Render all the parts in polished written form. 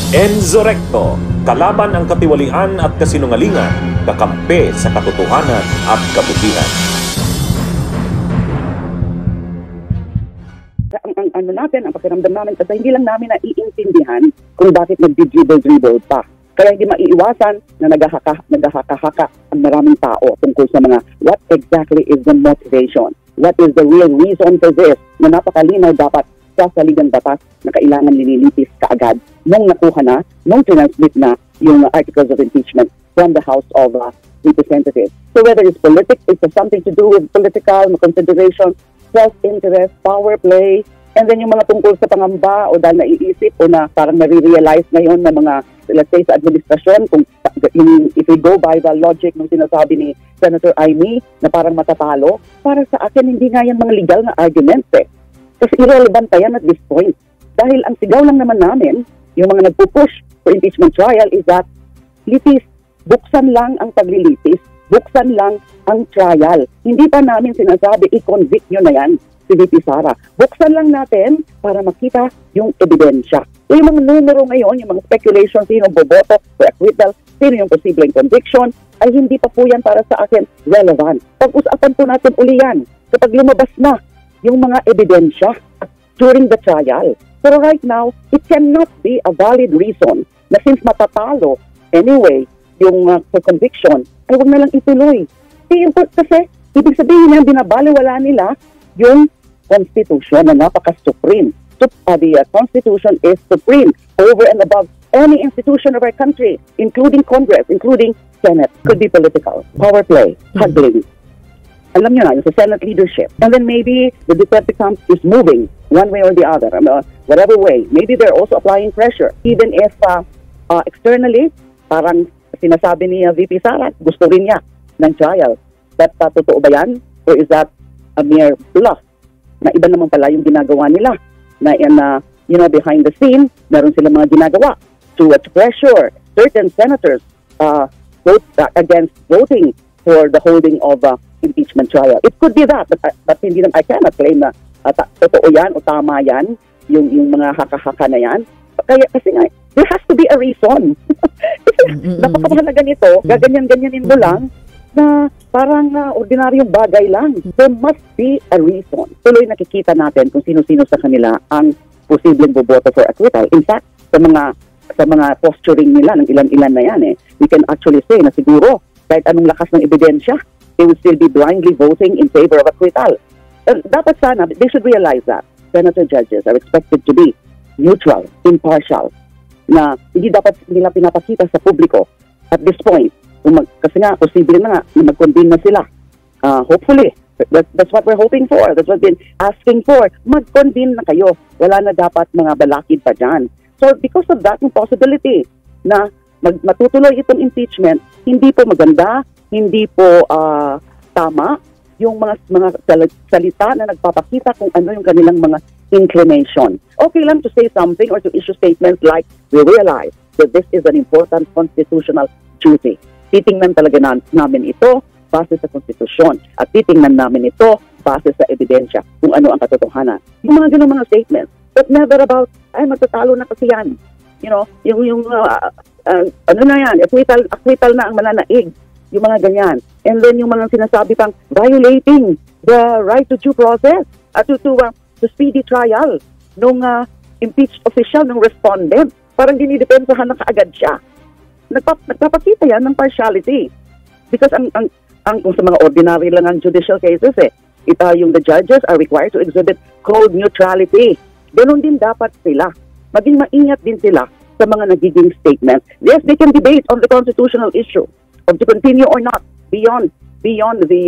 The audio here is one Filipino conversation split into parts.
Enzo Recto, kalaban ang katiwalian at kasinungalingan, kakampi sa katotohanan at kabutihan. Ang natin, ang pakiramdam namin, kasi hindi lang namin naiintindihan kung bakit nag-dribble pa. Kaya hindi maiiwasan na naghahaka-haka ang maraming tao tungkol sa mga what exactly is the motivation? What is the real reason for this? Na napakalinaw dapat sa saligang batas na kailangan linilitis kaagad nung nakuha na, nung transmit na yung articles of impeachment from the House of Representatives. So whether it's politics, it's something to do with political consideration, self-interest, power play, and then yung mga tungkol sa pangamba o dahil naiisip o na parang nare-realize ngayon na mga, let's say, sa administrasyon, kung if we go by the logic ng sinasabi ni Senator Amy na parang matatalo, para sa akin hindi nga yan mga legal na arguments eh. Kasi irrelevant yan at this point. Dahil ang sigaw lang naman namin, yung mga nagpupush for impeachment trial is that litis, buksan lang ang paglilitis, buksan lang ang trial. Hindi pa namin sinasabi, i-convict nyo na yan si VP Sara. Buksan lang natin para makita yung ebidensya. So yung mga numero ngayon, yung mga speculation, sino boboto for acquittal, sino yung posibleng conviction, ay hindi pa po yan para sa akin relevant. Pag-usapan po natin uli yan kapag lumabas na yung mga ebidensya during the trial. Pero right now, it cannot be a valid reason na since matatalo anyway yung for conviction, ay huwag na lang ituloy. Kasi ibig sabihin yan, binabaliwala nila yung Constitution na napaka-supreme. The Constitution is supreme over and above any institution of our country, including Congress, including Senate. Could be political, power play, haggling. Alam nyo na, yung sa Senate leadership. And then maybe the Duterte camp is moving one way or the other, whatever way. Maybe they're also applying pressure. Even if externally, parang sinasabi ni VP Sara, gusto rin niya ng trial. That totoo ba yan? Or is that a mere bluff? Na iba naman pala yung ginagawa nila. Na behind the scene, meron silang mga ginagawa to pressure certain senators against voting for the holding of impeachment trial. It could be that, but hindi naman, I cannot claim na totoo yan o tama yan, yung mga haka-haka na yan. Kasi nga, there has to be a reason. Napakahalaga nito, gaganyan-ganyanin mo lang, na parang ordinaryong bagay lang. There must be a reason. Tuloy nakikita natin kung sino-sino sa kanila ang posibleng boboto for acquittal. In fact, sa mga posturing nila ng ilan-ilan na yan, we can actually say na siguro kahit anong lakas ng ebidensya, they will still be blindly voting in favor of acquittal. Dapat sana, they should realize that senator judges are expected to be neutral, impartial, na hindi dapat nila pinapakita sa publiko at this point. Kasi nga, posible na nga, mag-convene na sila. Hopefully, that's what we're hoping for. That's what we've been asking for. Mag-convene na kayo. Wala na dapat mga balakid pa dyan. So, because of that, yung possibility na matutuloy itong impeachment, hindi po maganda, hindi po tama yung mga salita na nagpapakita kung ano yung kanilang mga inclination. Okay lang to say something or to issue statements like, we realize that this is an important constitutional duty. Titingnan talaga namin ito base sa konstitusyon at titingnan namin ito base sa ebidensya kung ano ang katotohanan. Yung mga ganun mga statements, but never about, ay matatalo na kasi yan. You know, ano na yan, acquittal na ang mananaig. Yung mga ganyan. And then yung mga sinasabi pang violating the right to due process at to speedy trial nung impeached official, nung respondent. Parang dinidepensahan na kaagad siya. Nagpapakita yan ng partiality. Because kung sa mga ordinary lang ang judicial cases yung the judges are required to exhibit cold neutrality. Ganon din dapat sila. Maging maingat din sila sa mga nagiging statements. Yes, they can debate on the constitutional issue of to continue or not beyond the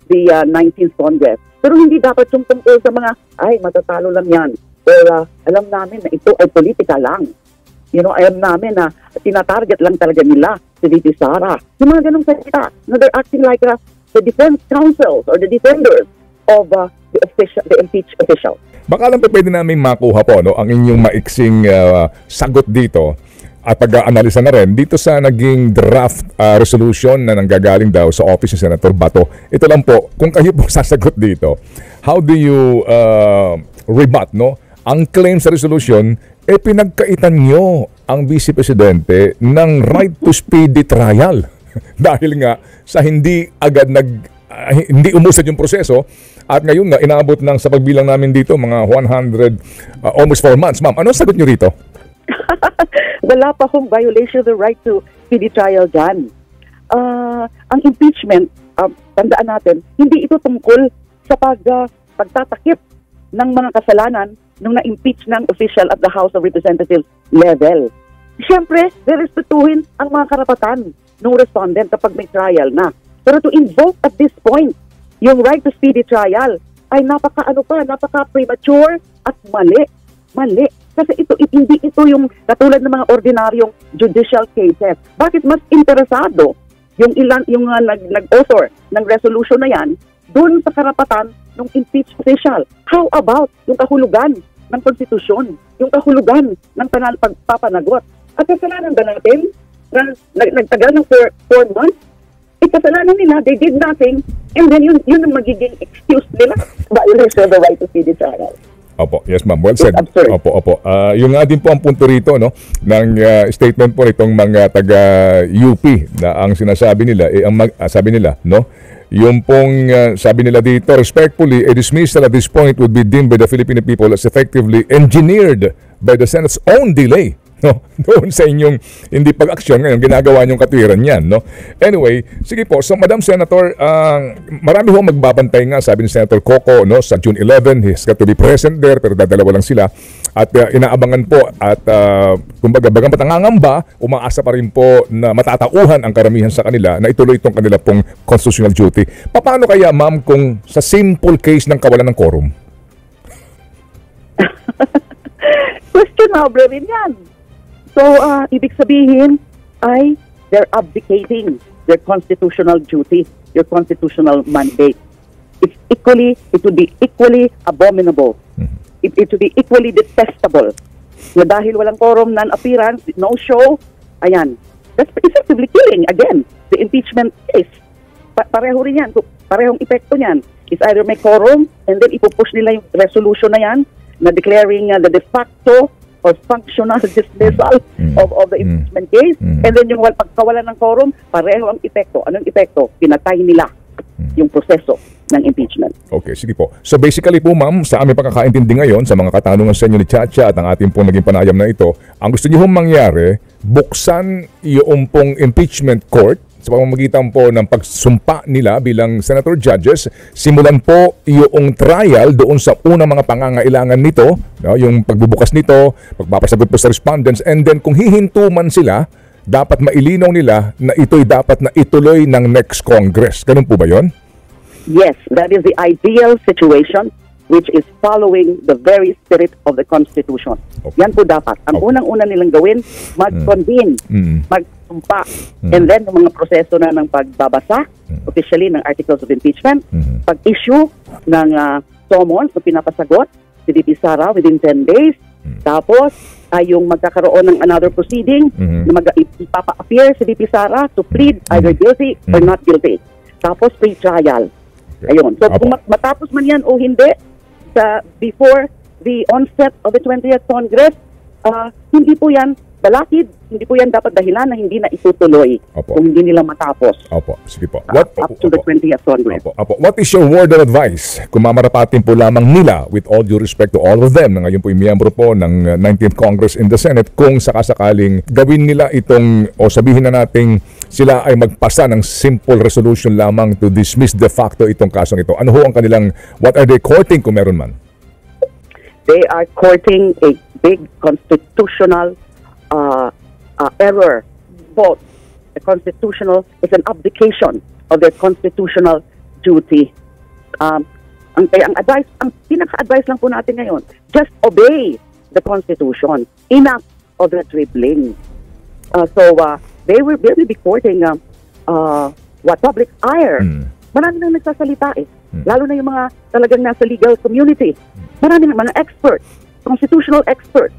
19th Congress. Pero hindi dapat yung tungkol sa mga, ay, matatalo lang yan. Pero alam namin na ito ay politika lang. Alam namin na tinatarget lang talaga nila si VP Sara. Yung mga ganong salita, they're acting like the defense counsels or the defenders of the impeached official. Baka lang pwede namin makuha po ang inyong maiksing sagot dito at pag-aanalisa na rin dito sa naging draft resolution na nanggagaling daw sa office ni Senator Bato. Ito lang po, kung kayo po sasagot dito, how do you rebut ang claim sa resolution, pinagkaitan nyo ang Vice Presidente ng right to speedy trial dahil nga sa hindi agad hindi umusad yung proseso at ngayon nga inaabot ng sa pagbilang namin dito mga 100 almost 4 months. Ma'am, ano sagot niyo rito? Wala pa akong violation of the right to speedy trial dyan. Ang impeachment, tandaan natin, hindi ito tungkol sa pagtatakip ng mga kasalanan nung na-impeach ng official at the House of Representatives level. Siyempre, respetuhin ang mga karapatan ng respondent kapag may trial na. Pero to invoke at this point yung right to speedy trial ay napaka-premature at mali. Mali. Kasi hindi ito yung katulad ng mga ordinaryong judicial cases. Bakit mas interesado yung nag-author ng resolution na yan doon sa karapatan ng impeached official? How about yung kahulugan ng konstitusyon, yung kahulugan ng pagpapanagot? At kasalanan ba natin na nagtagal ng 4 months? Kasalanan nila, they did nothing, and then yun ang magiging excuse nila. Violation of the right to speedy trial. Opo, yes ma'am. Well said. It's absurd. Opo. Yung nga din po ang punto rito no ng statement po nitong mga taga UP na ang sinasabi nila sabi nila no yung pong sabi nila dito, respectfully, a dismissal at this point would be deemed by the Filipino people as effectively engineered by the Senate's own delay. No, doon sa inyong hindi pag-aksyon ngayon, ginagawa niyong katwiran yan, no? Anyway, sige po, so Madam Senator, marami ho magbabantay nga, sabi ni Senator Coco, no, sa June 11, he's got to be present there, pero dadalawa lang sila. At inaabangan po, at kumbaga, bagamat nangangamba, umaasa pa rin po na matatauhan ang karamihan sa kanila na ituloy itong kanila pong constitutional duty. Paano kaya, ma'am, kung sa simple case ng kawalan ng quorum? Questionable rin yan. So, ibig sabihin ay they're abdicating their constitutional duty, their constitutional mandate. It would be equally abominable. It would be equally detestable. Na dahil walang quorum, non-appearance, no show, ayan. That's effectively killing, again, the impeachment case. Pareho rin yan. Parehong epekto niyan. It's either may quorum and then ipupush nila yung resolution na yan na declaring the de facto or functional dismissal of the impeachment case. And then yung pagkawalan ng quorum, pareho ang epekto. Anong epekto? Pinatay nila yung proseso ng impeachment. Okay, sige po. So basically po ma'am, sa aming pagkakaintindi ngayon, sa mga katanungan sa inyo ni Chacha at ang ating pong naging panayam na ito, ang gusto niyo mangyari, buksan yung pong impeachment court sa pamamagitan po ng pagsumpa nila bilang senator judges, simulan po yung trial doon sa unang mga pangangailangan nito, no, yung pagbubukas nito, pagpapasagot po sa respondents, and then kung hihinto man sila, dapat mailinaw nila na ito'y dapat na ituloy ng next Congress. Ganun po ba yon? Yes, that is the ideal situation which is following the very spirit of the Constitution. Okay. Yan po dapat. Ang unang-una nilang gawin, mag-convene, magsumpa, and then yung mga proseso na ng pagbabasa, officially ng Articles of Impeachment, pag-issue ng summons na pinapasagot, si VP Sara within 10 days, tapos ay yung magkakaroon ng another proceeding na ipapa-appear si VP Sara to plead either guilty or not guilty. Tapos pre-trial. Ayun. So kung matapos man yan o hindi, before the onset of the 20th Congress, hindi po yan balakid, hindi po yan dapat dahilan na hindi na itutuloy kung hindi nila matapos. Opo, sige po. Up to the 20th Congress. Opo. What is your word of advice kung mamarapatin po lamang nila, with all due respect to all of them, na ngayon po yung miyembro po ng 19th Congress in the Senate, kung sakasakaling gawin nila itong, o sabihin na nating sila ay magpasa ng simple resolution lamang to dismiss de facto itong kasong ito. Ano ho ang kanilang, what are they courting kung meron man? They are courting a big constitutional error. Both the constitutional is an abdication of their constitutional duty. Ang advice, ang pinaka-advice lang po natin ngayon, just obey the Constitution. Enough of the dribbling. They will be courting public ire. Marami nang nagsasalita lalo na yung mga talagang nasa legal community. Marami nang mga experts, constitutional experts.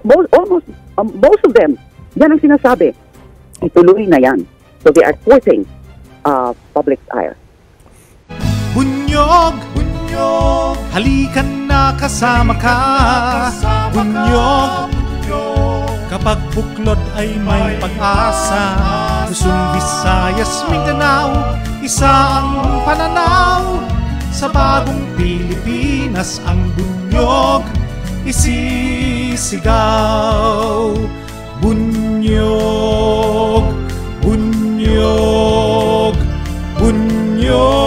Most of them, yan ang sinasabi. Ituloy na yan. So they are courting public ire. Bunyog, halikan na kasama ka. Bunyog, Kapag buklod ay may pag-asa, Luzon, Visayas, Mindanao, isa ang pananaw. Sa bagong Pilipinas ang bunyog isisigaw. Bunyog, bunyog, bunyog.